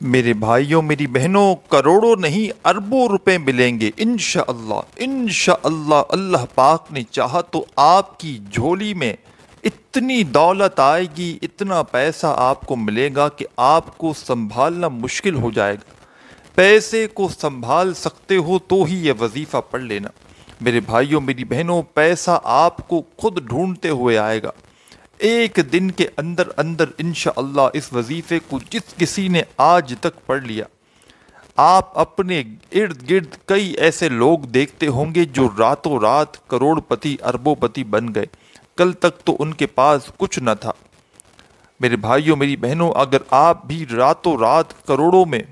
میرے بھائیوں میری بہنوں، کروڑوں نہیں اربوں روپے ملیں گے انشاءاللہ انشاءاللہ۔ اللہ پاک نے چاہا تو آپ کی جھولی میں اتنی دولت آئے گی، اتنا پیسہ آپ کو ملے گا کہ آپ کو سنبھالنا مشکل ہو جائے گا۔ پیسے کو سنبھال سکتے ہو تو ہی یہ وظیفہ پڑھ لینا۔ میرے بھائیوں میری بہنوں، پیسہ آپ کو خود ڈھونڈتے ہوئے آئے گا۔ ایک دن کے اندر اندر انشاءاللہ اس وظیفے کو جس کسی نے آج تک پڑھ لیا، آپ اپنے ارد گرد کئی ایسے لوگ دیکھتے ہوں گے جو راتوں رات کروڑ پتی اربوں پتی بن گئے۔ کل تک تو ان کے پاس کچھ نہ تھا۔ میرے بھائیوں میری بہنوں، اگر آپ بھی راتوں رات کروڑوں میں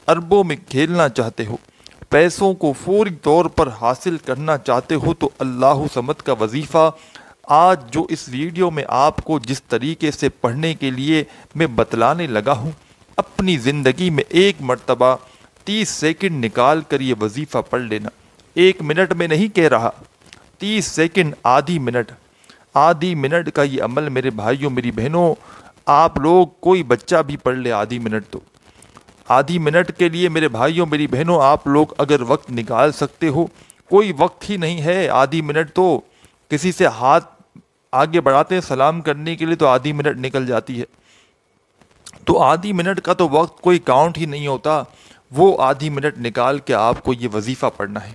اربوں میں کھیلنا چاہتے ہو، پیسوں کو فوری طور پر حاصل کرنا چاہتے ہو، تو اللہ صمد کا وظیفہ آج جو اس ویڈیو میں آپ کو جس طریقے سے پڑھنے کے لیے میں بتلانے لگا ہوں، اپنی زندگی میں ایک مرتبہ 30 سیکنڈ نکال کر یہ وظیفہ پڑھ لینا۔ 1 منٹ میں نہیں کہہ رہا، 30 سیکنڈ، آدھی منٹ کا یہ عمل میرے بھائیوں میری بہنوں، آپ لوگ کوئی بچہ بھی پڑھ لے آدھی منٹ، تو آدھی منٹ کے لیے میرے بھائیوں میری بہنوں آپ لوگ اگر وقت نکال سکتے ہو، کوئی وقت ہی نہیں ہے آدھی منٹ، تو کسی سے ہاتھ آگے بڑھاتے ہیں سلام کرنے کے لیے تو آدھی منٹ نکل جاتی ہے۔ تو آدھی منٹ کا تو وقت کوئی کاؤنٹ ہی نہیں ہوتا، وہ آدھی منٹ نکال کے آپ کو یہ وظیفہ پڑھنا ہے۔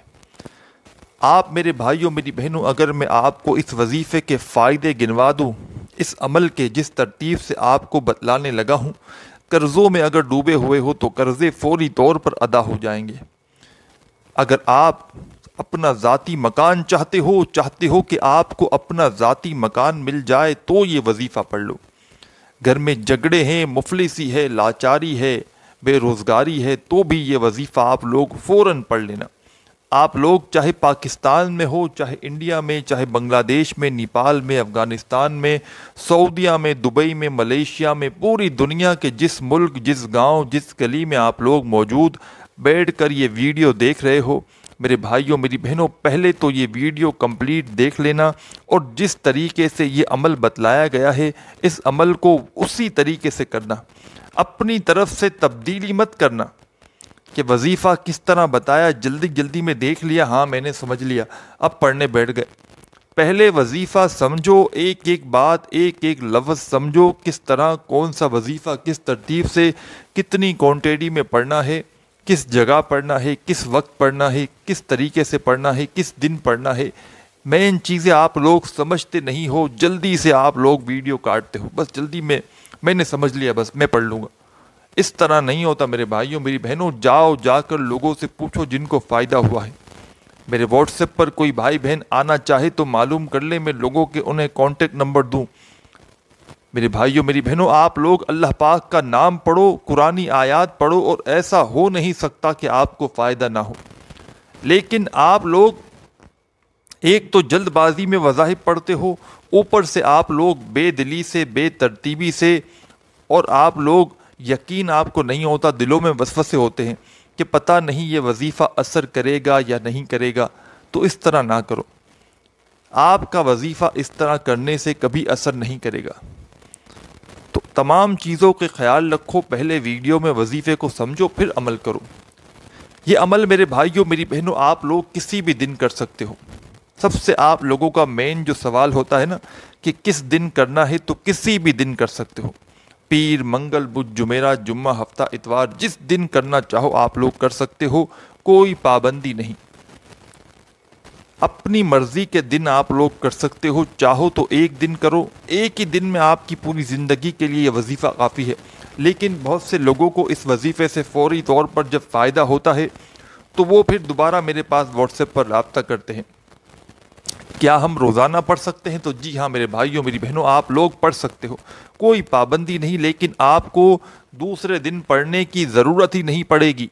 آپ میرے بھائیوں میری بہنوں، اگر میں آپ کو اس وظیفے کے فائدے گنوا دوں، اس عمل کے جس ترتیب سے آپ کو بتلانے لگا ہوں، قرضوں میں اگر ڈوبے ہوئے ہو تو قرضے فوری طور پر ادا ہو جائیں گے۔ اگر آپ اپنا ذاتی مکان چاہتے ہو کہ آپ کو اپنا ذاتی مکان مل جائے، تو یہ وظیفہ پڑھ لو۔ گھر میں جھگڑے ہیں، مفلسی ہے، لاچاری ہے، بے روزگاری ہے، تو بھی یہ وظیفہ آپ لوگ فوراً پڑھ لینا۔ آپ لوگ چاہے پاکستان میں ہو، چاہے انڈیا میں، چاہے بنگلہ دیش میں، نیپال میں، افغانستان میں، سعودیہ میں، دبئی میں، ملیشیا میں، پوری دنیا کے جس ملک، جس گاؤں، جس گلی میں آپ لوگ موجود بیٹھ کر یہ ویڈیو دیکھ رہے ہو، میرے بھائیوں میری بہنوں، پہلے تو یہ ویڈیو کمپلیٹ دیکھ لینا، اور جس طریقے سے یہ عمل بتلایا گیا ہے، اس عمل کو اسی طریقے سے کرنا۔ اپنی طرف سے تبدیلی مت کرنا کہ وظیفہ کس طرح بتایا، جلدی جلدی میں دیکھ لیا، ہاں میں نے سمجھ لیا، اب پڑھنے بیٹھ گئے۔ پہلے وظیفہ سمجھو، ایک ایک بات، ایک ایک لفظ سمجھو، کس طرح کون سا وظیفہ کس ترتیب سے کتنی کوانٹٹی میں پڑھنا ہے، کس جگہ پڑھنا ہے، کس وقت پڑھنا ہے، کس طریقے سے پڑھنا ہے، کس دن پڑھنا ہے۔ مین چیزیں آپ لوگ سمجھتے نہیں ہو، جلدی سے آپ لوگ ویڈیو کاٹتے ہو، بس جلدی میں نے سمجھ لیا، بس میں پڑھ لوں گا۔ اس طرح نہیں ہوتا میرے بھائیوں میری بہنوں، جا کر لوگوں سے پوچھو جن کو فائدہ ہوا ہے۔ میرے واٹس ایپ پر کوئی بھائی بہن آنا چاہے تو معلوم کر لیں، میں لوگوں کے انہیں کانٹیکٹ نمبر دوں۔ میرے بھائیوں میری بہنوں، آپ لوگ اللہ پاک کا نام پڑھو، قرآنی آیات پڑھو، اور ایسا ہو نہیں سکتا کہ آپ کو فائدہ نہ ہو۔ لیکن آپ لوگ ایک تو جلد بازی میں وظائف پڑھتے ہو، اوپر سے آپ لوگ بے دلی سے، بے ترتیبی سے، اور آپ لوگ یقین آپ کو نہیں ہوتا، دلوں میں وسوسے ہوتے ہیں کہ پتہ نہیں یہ وظیفہ اثر کرے گا یا نہیں کرے گا۔ تو اس طرح نہ کرو، آپ کا وظیفہ اس طرح کرنے سے کبھی اثر نہیں کرے گا۔ تو تمام چیزوں کے خیال رکھو، پہلے ویڈیو میں وظیفے کو سمجھو، پھر عمل کرو۔ یہ عمل میرے بھائیوں میری بہنوں آپ لوگ کسی بھی دن کر سکتے ہو۔ سب سے آپ لوگوں کا مین جو سوال ہوتا ہے نا کہ کس دن کرنا ہے، تو کسی بھی دن کر سکتے ہو۔ پیر، منگل، بدھ، جمعرات، جمعہ، ہفتہ، اتوار، جس دن کرنا چاہو آپ لوگ کر سکتے ہو، کوئی پابندی نہیں۔ اپنی مرضی کے دن آپ لوگ کر سکتے ہو، چاہو تو ایک دن کرو، ایک ہی دن میں آپ کی پوری زندگی کے لیے یہ وظیفہ کافی ہے۔ لیکن بہت سے لوگوں کو اس وظیفے سے فوری طور پر جب فائدہ ہوتا ہے تو وہ پھر دوبارہ میرے پاس واٹس ایپ پر رابطہ کرتے ہیں، کیا ہم روزانہ پڑھ سکتے ہیں؟ تو جی ہاں میرے بھائیوں میری بہنوں، آپ لوگ پڑھ سکتے ہو، کوئی پابندی نہیں، لیکن آپ کو دوسرے دن پڑھنے کی ضرورت ہی نہیں پڑے گی۔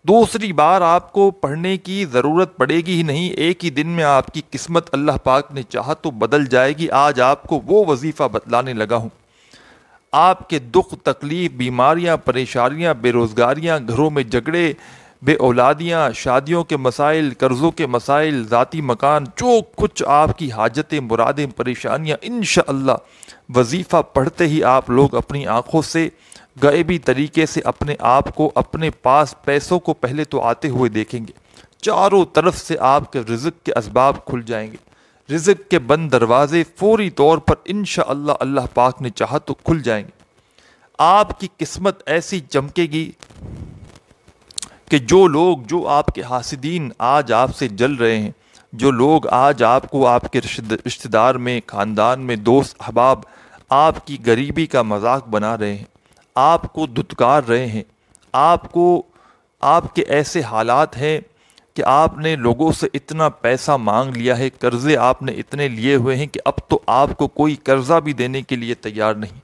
دوسری بار آپ کو پڑھنے کی ضرورت پڑے گی ہی نہیں، ایک ہی دن میں آپ کی قسمت اللہ پاک نے چاہا تو بدل جائے گی۔ آج آپ کو وہ وظیفہ بتلانے لگا ہوں۔ آپ کے دکھ، تکلیف، بیماریاں، پریشانیاں، بے روزگاریاں، گھروں میں جھگڑے، بے اولادیاں، شادیوں کے مسائل، قرضوں کے مسائل، ذاتی مکان، جو کچھ آپ کی حاجتیں، مرادیں، پریشانیاں، انشاءاللہ وظیفہ پڑھتے ہی آپ لوگ اپنی آنکھوں سے غیبی طریقے سے اپنے آپ کو، اپنے پاس پیسوں کو پہلے تو آتے ہوئے دیکھیں گے، چاروں طرف سے آپ کے رزق کے اسباب کھل جائیں گے، رزق کے بند دروازے فوری طور پر انشاءاللہ اللہ پاک نے چاہا تو کھل جائیں گے۔ آپ کی قسمت ایسی چمکے گی کہ جو لوگ، جو آپ کے حاسدین آج آپ سے جل رہے ہیں، جو لوگ آج آپ کو، آپ کے رشتہ دار میں، خاندان میں، دوست احباب آپ کی غریبی کا مذاق بنا رہے ہیں، آپ کو دھتکار رہے ہیں، آپ کے ایسے حالات ہیں کہ آپ نے لوگوں سے اتنا پیسہ مانگ لیا ہے، قرضے آپ نے اتنے لیے ہوئے ہیں کہ اب تو آپ کو کوئی قرضہ بھی دینے کے لیے تیار نہیں،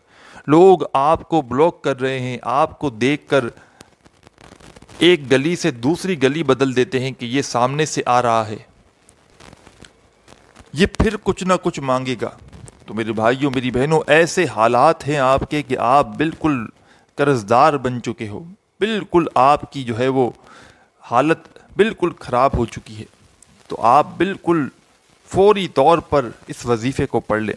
لوگ آپ کو بلاک کر رہے ہیں، آپ کو دیکھ کر ایک گلی سے دوسری گلی بدل دیتے ہیں کہ یہ سامنے سے آ رہا ہے، یہ پھر کچھ نہ کچھ مانگے گا۔ تو میرے بھائیوں، میری بہنوں، ایسے حالات ہیں آپ کے کہ آپ بالکل قرضدار بن چکے ہو، بالکل آپ کی جو ہے وہ حالت بالکل خراب ہو چکی ہے، تو آپ بالکل فوری طور پر اس وظیفے کو پڑھ لیں۔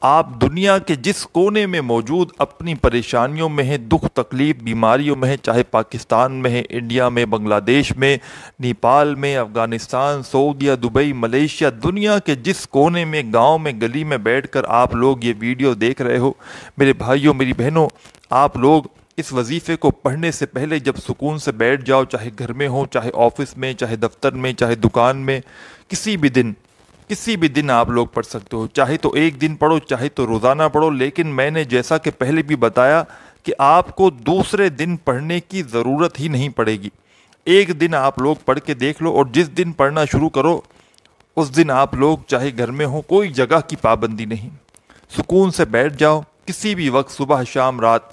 آپ دنیا کے جس کونے میں موجود اپنی پریشانیوں میں ہیں، دکھ تکلیف بیماریوں میں ہیں، چاہے پاکستان میں ہے، انڈیا میں، بنگلہ دیش میں، نیپال میں، افغانستان، سعودیہ، دبئی، ملیشیا، دنیا کے جس کونے میں، گاؤں میں، گلی میں بیٹھ کر آپ لوگ یہ ویڈیو دیکھ رہے ہو، میرے بھائیوں، میری بہنوں، آپ لوگ اس وظیفے کو پڑھنے سے پہلے جب سکون سے بیٹھ جاؤ، چاہے گھر میں ہو، چاہے آفس میں، چاہے دفتر میں، چاہے دکان میں، کسی بھی دن آپ لوگ پڑھ سکتے ہو، چاہے تو ایک دن پڑھو، چاہے تو روزانہ پڑھو، لیکن میں نے جیسا کہ پہلے بھی بتایا کہ آپ کو دوسرے دن پڑھنے کی ضرورت ہی نہیں پڑے گی۔ ایک دن آپ لوگ پڑھ کے دیکھ لو، اور جس دن پڑھنا شروع کرو اس دن آپ لوگ چاہے گھر میں ہو، کوئی جگہ کی پابندی نہیں، سکون سے بیٹھ جاؤ، کسی بھی وقت، صبح، شام، رات،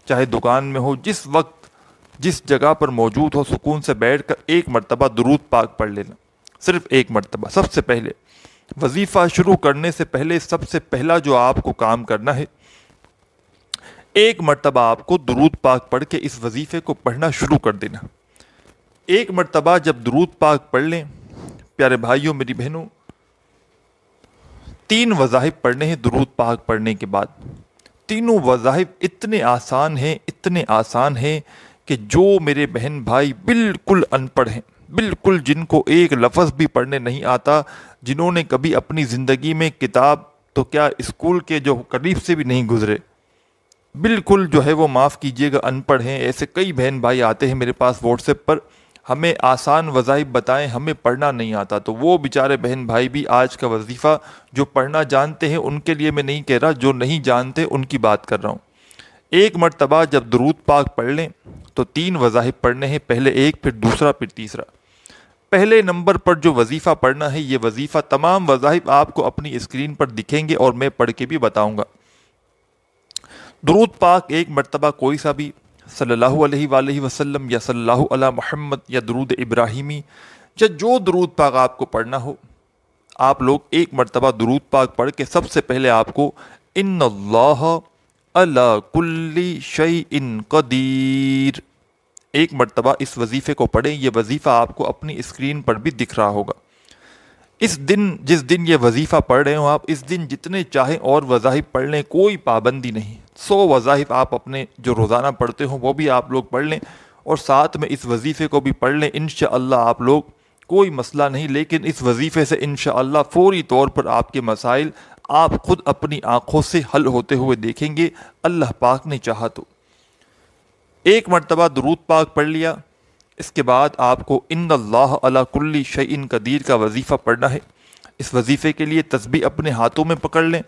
چاہے دکان میں ہو، جس وقت جس جگہ پر موجود ہو، سکون سے بیٹھ کر ایک مرتبہ درود پاک پڑھ لینا، صرف ایک مرتبہ۔ سب سے پہلے وظیفہ شروع کرنے سے پہلے سب سے پہلا جو آپ کو کام کرنا ہے، ایک مرتبہ آپ کو درود پاک پڑھ کے اس وظیفے کو پڑھنا شروع کر دینا۔ ایک مرتبہ جب درود پاک پڑھ لیں، پیارے بھائیوں، میری بہنوں، 3 وظائف پڑھنے ہیں درود پاک پڑھنے کے بعد۔ تینوں وظائف اتنے آسان ہیں کہ جو میرے بہن بھائی بالکل ان پڑھ ہیں، بالکل جن کو ایک لفظ بھی پڑھنے نہیں آتا، جنہوں نے کبھی اپنی زندگی میں کتاب تو کیا اسکول کے جو قریب سے بھی نہیں گزرے، بالکل جو ہے وہ معاف کیجئے گا ان پڑھ ہیں، ایسے کئی بہن بھائی آتے ہیں میرے پاس واٹس ایپ پر، ہمیں آسان وظائف بتائیں، ہمیں پڑھنا نہیں آتا۔ تو وہ بیچارے بہن بھائی بھی آج کا وظیفہ جو پڑھنا جانتے ہیں ان کے لیے میں نہیں کہہ رہا، جو نہیں جانتے ان کی بات کر رہا ہوں۔ ایک مرتبہ جب درود پاک پڑھ لیں تو 3 وظائف پڑھنے ہیں، پہلے ایک، پھر دوسرا، پھر تیسرا۔ پہلے نمبر پر جو وظیفہ پڑھنا ہے، یہ وظیفہ، تمام وظائف آپ کو اپنی اسکرین پر دکھیں گے اور میں پڑھ کے بھی بتاؤں گا۔ درود پاک ایک مرتبہ کوئی سا بھی، صلی اللہ علیہ وآلہ وسلم یا صلی اللہ علی محمد یا درود ابراہیمی، یا جو درود پاک آپ کو پڑھنا ہو، آپ لوگ ایک مرتبہ درود پاک پڑھ کے سب سے پہلے آپ کو ان اللہ علی کل شیء قدیر، ایک مرتبہ اس وظیفے کو پڑھیں۔ یہ وظیفہ آپ کو اپنی اسکرین پر بھی دکھ رہا ہوگا۔ اس دن، جس دن یہ وظیفہ پڑھ رہے ہوں آپ، اس دن جتنے چاہیں اور وظائف پڑھ لیں، کوئی پابندی نہیں۔ 100 وظائف آپ اپنے جو روزانہ پڑھتے ہوں وہ بھی آپ لوگ پڑھ لیں، اور ساتھ میں اس وظیفے کو بھی پڑھ لیں، انشاءاللہ آپ لوگ، کوئی مسئلہ نہیں، لیکن اس وظیفے سے انشاءاللہ فوری طور پر آپ کے مسائل آپ خود اپنی آنکھوں سے حل ہوتے ہوئے دیکھیں گے، اللہ پاک نے چاہا تو۔ ایک مرتبہ درود پاک پڑھ لیا، اس کے بعد آپ کو ان اللہ علی کل شیء قدیر کا وظیفہ پڑھنا ہے۔ اس وظیفے کے لیے تسبیح اپنے ہاتھوں میں پکڑ لیں،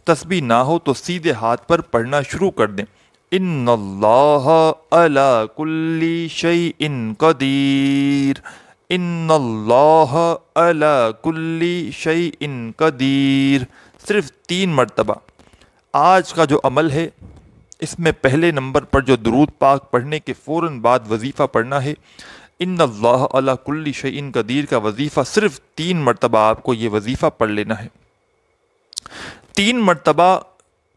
تسبیح نہ ہو تو سیدھے ہاتھ پر پڑھنا شروع کر دیں۔ ان اللہ علی کل شیء قدیر، ان اللہ علی کل شیء قدیر، صرف 3 مرتبہ۔ آج کا جو عمل ہے، اس میں پہلے نمبر پر جو درود پاک پڑھنے کے فوراً بعد وظیفہ پڑھنا ہے، ان اللہ علی کل شیء قدیر کا وظیفہ، صرف 3 مرتبہ آپ کو یہ وظیفہ پڑھ لینا ہے۔ 3 مرتبہ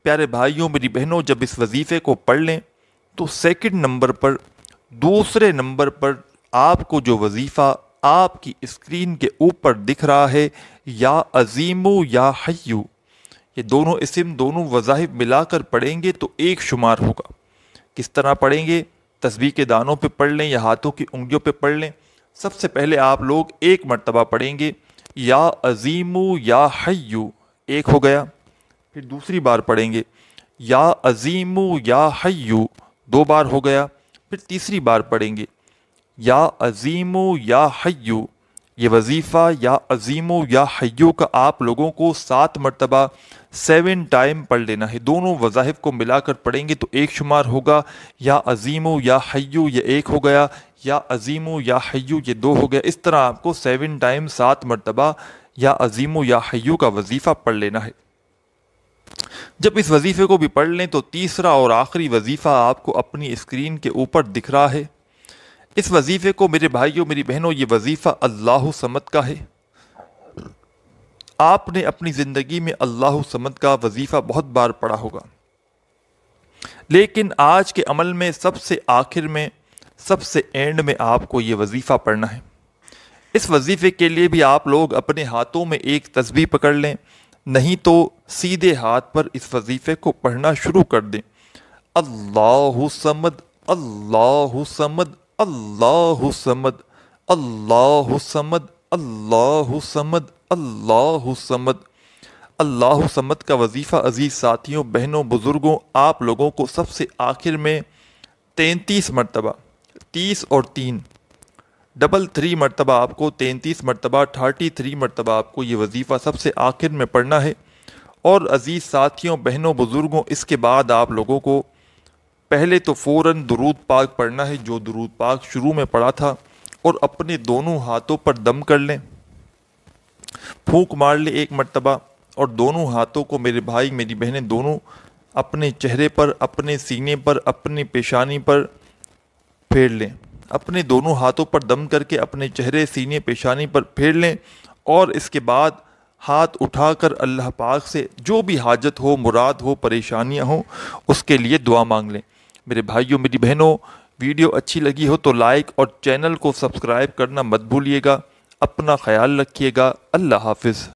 پیارے بھائیوں، میری بہنوں، جب اس وظیفے کو پڑھ لیں تو سیکنڈ نمبر پر، دوسرے نمبر پر آپ کو جو وظیفہ آپ کی اسکرین کے اوپر دکھ رہا ہے، یا عظیمو یا حیو، یہ دونوں اسم، دونوں وظائف ملا کر پڑھیں گے تو ایک شمار ہوگا۔ کس طرح پڑھیں گے؟ تسبیح کے دانوں پہ پڑھ لیں یا ہاتھوں کی انگلیوں پہ پڑھ لیں۔ سب سے پہلے آپ لوگ ایک مرتبہ پڑھیں گے یا عظیم یا حیو، ایک ہو گیا۔ پھر دوسری بار پڑھیں گے یا عظیم یا حیو، دو بار ہو گیا۔ پھر تیسری بار پڑھیں گے یا عظیم یا حیو۔ یہ وظیفہ یا عظیم یا حیو کا آپ لوگوں کو 7 مرتبہ 7 ٹائم پڑھ لینا ہے۔ دونوں وظائف کو ملا کر پڑھیں گے تو ایک شمار ہوگا، یا عظیم یا حیو یہ ایک ہو گیا، یا عظیم یا حیو یہ دو ہو گیا۔ اس طرح آپ کو 7 ٹائم 7 مرتبہ یا عظیم یا حیو کا وظیفہ پڑھ لینا ہے۔ جب اس وظیفے کو بھی پڑھ لیں تو تیسرا اور آخری وظیفہ آپ کو اپنی اسکرین کے اوپر دکھ رہا ہے۔ اس وظیفے کو میرے بھائیوں میری بہنوں، یہ وظیفہ اللہ صمد کا ہے۔ آپ نے اپنی زندگی میں اللہ صمد کا وظیفہ بہت بار پڑھا ہوگا، لیکن آج کے عمل میں سب سے آخر میں، سب سے اینڈ میں آپ کو یہ وظیفہ پڑھنا ہے۔ اس وظیفے کے لیے بھی آپ لوگ اپنے ہاتھوں میں ایک تسبیح پکڑ لیں، نہیں تو سیدھے ہاتھ پر اس وظیفے کو پڑھنا شروع کر دیں۔ اللہ صمد، اللہ صمد، اللہ صمد، اللہ صمد، اللہ صمد، اللہ صمد۔ اللہ صمد کا وظیفہ عزیز ساتھیوں، بہنوں، بزرگوں، آپ لوگوں کو سب سے آخر میں 33 مرتبہ، 30 اور 3 ڈبل 3 مرتبہ آپ کو 33 مرتبہ 33 مرتبہ آپ کو یہ وظیفہ سب سے آخر میں پڑھنا ہے۔ اور عزیز ساتھیوں، بہنوں، بزرگوں، اس کے بعد آپ لوگوں کو پہلے تو فوراً درود پاک پڑھنا ہے، جو درود پاک شروع میں پڑھا تھا، اور اپنے دونوں ہاتھوں پر دم کر لیں، پھونک مار لیں ایک مرتبہ، اور دونوں ہاتھوں کو میرے بھائی میری بہنیں دونوں اپنے چہرے پر، اپنے سینے پر، اپنی پیشانی پر پھیر لیں۔ اپنے دونوں ہاتھوں پر دم کر کے اپنے چہرے، سینے، پیشانی پر پھیر لیں، اور اس کے بعد ہاتھ اٹھا کر اللہ پاک سے جو بھی حاجت ہو، مراد ہو، پریشانیاں ہوں، اس کے لیے دعا مانگ لیں۔ میرے بھائیوں میری بہنوں، ویڈیو اچھی لگی ہو تو لائک اور چینل کو سبسکرائب کرنا مت بھولیے گا۔ اپنا خیال رکھیے گا۔ اللہ حافظ۔